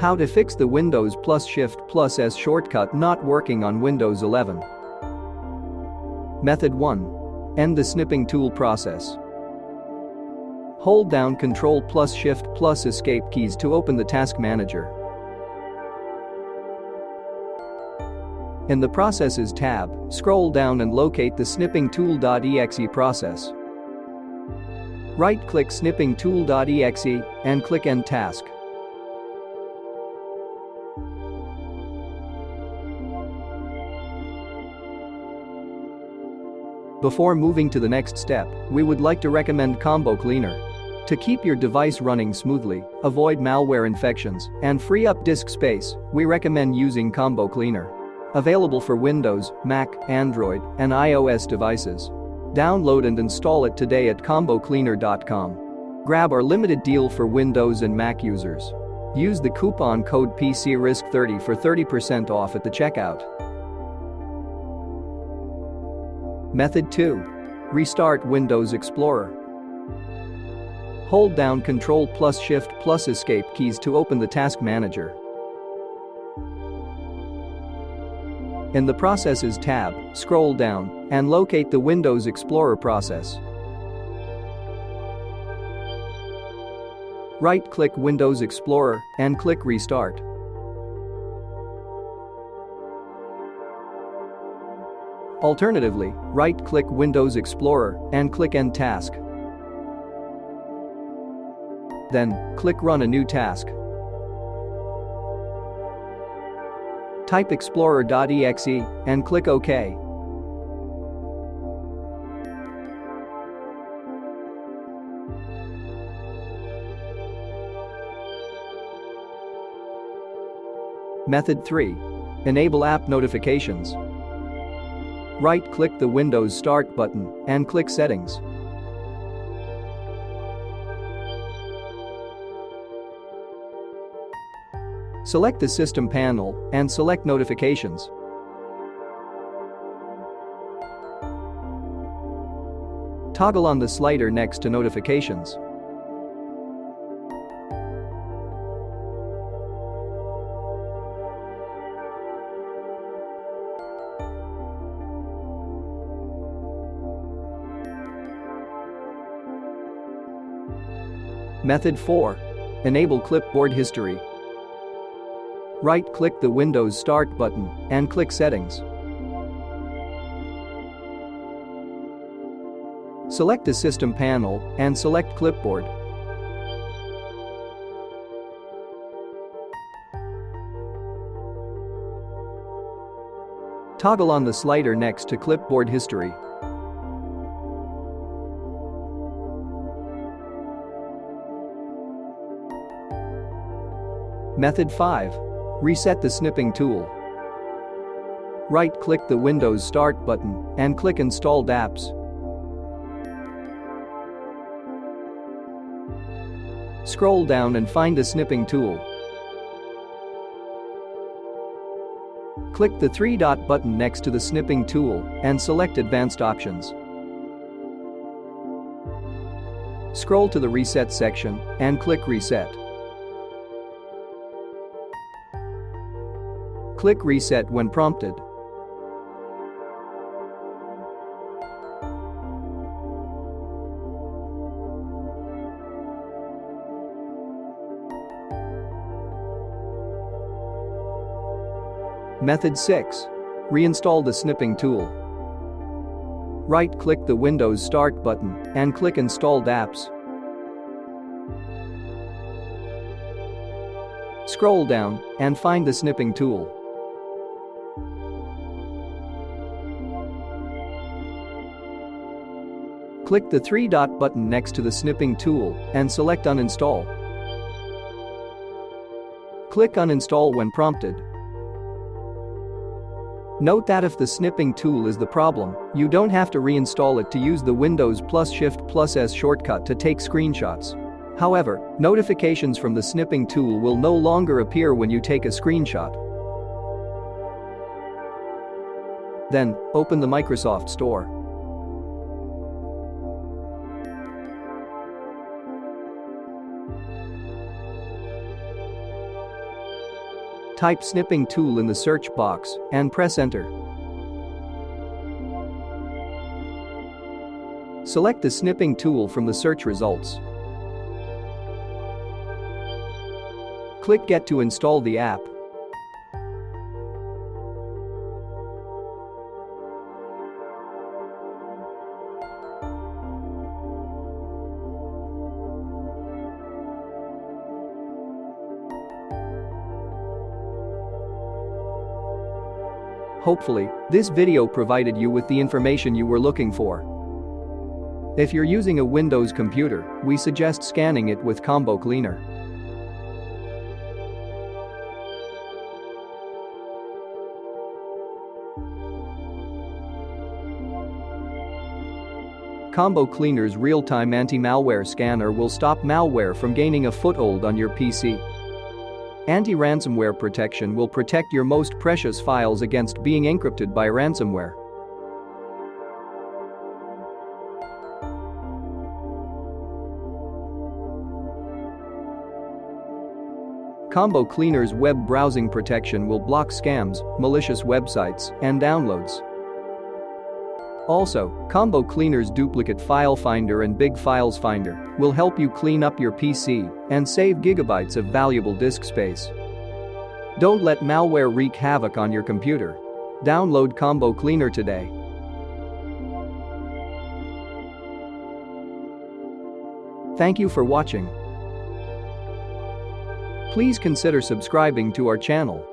How to fix the Windows+Shift+S shortcut not working on Windows 11. Method 1. End the snipping tool process. Hold down Ctrl+Shift+S escape keys to open the task manager. In the Processes tab, scroll down and locate the snipping tool.exe process. Right-click snipping tool.exe and click End Task. Before moving to the next step, we would like to recommend Combo Cleaner. To keep your device running smoothly, avoid malware infections, and free up disk space, we recommend using Combo Cleaner. Available for Windows, Mac, Android, and iOS devices. Download and install it today at combocleaner.com. Grab our limited deal for Windows and Mac users. Use the coupon code PCRISK30 for 30% off at the checkout. Method 2. Restart Windows Explorer. Hold down Ctrl+Shift+S escape keys to open the task manager. In the Processes tab, scroll down and locate the Windows Explorer process. Right-click Windows Explorer and click Restart. Alternatively, right-click Windows Explorer and click End Task. Then, click Run a new task. Type explorer.exe and click OK. Method 3. Enable app notifications. Right-click the Windows Start button and click Settings. Select the System panel and select Notifications. Toggle on the slider next to Notifications. Method 4. Enable clipboard history. Right-click the Windows Start button and click Settings. Select the System panel and select Clipboard. Toggle on the slider next to Clipboard history. Method 5. Reset the snipping tool. Right-click the Windows Start button and click Installed Apps. Scroll down and find the snipping tool. Click the three-dot button next to the snipping tool and select Advanced Options. Scroll to the Reset section and click Reset. Click Reset when prompted. Method 6. Reinstall the snipping tool. Right-click the Windows Start button and click Installed Apps. Scroll down and find the snipping tool. Click the three-dot button next to the snipping tool and select Uninstall. Click Uninstall when prompted. Note that if the snipping tool is the problem, you don't have to reinstall it to use the Windows+Shift+S shortcut to take screenshots. However, notifications from the snipping tool will no longer appear when you take a screenshot. Then, open the Microsoft Store. Type snipping tool in the search box and press enter. Select the snipping tool from the search results. Click Get to install the app. Hopefully, this video provided you with the information you were looking for. If you're using a Windows computer, we suggest scanning it with Combo Cleaner. Combo Cleaner's real-time anti-malware scanner will stop malware from gaining a foothold on your PC. Anti-ransomware protection will protect your most precious files against being encrypted by ransomware. Combo Cleaner's web browsing protection will block scams, malicious websites, and downloads. Also, Combo Cleaner's duplicate file finder and big files finder will help you clean up your PC and save gigabytes of valuable disk space. Don't let malware wreak havoc on your computer. Download Combo Cleaner today. Thank you for watching. Please consider subscribing to our channel.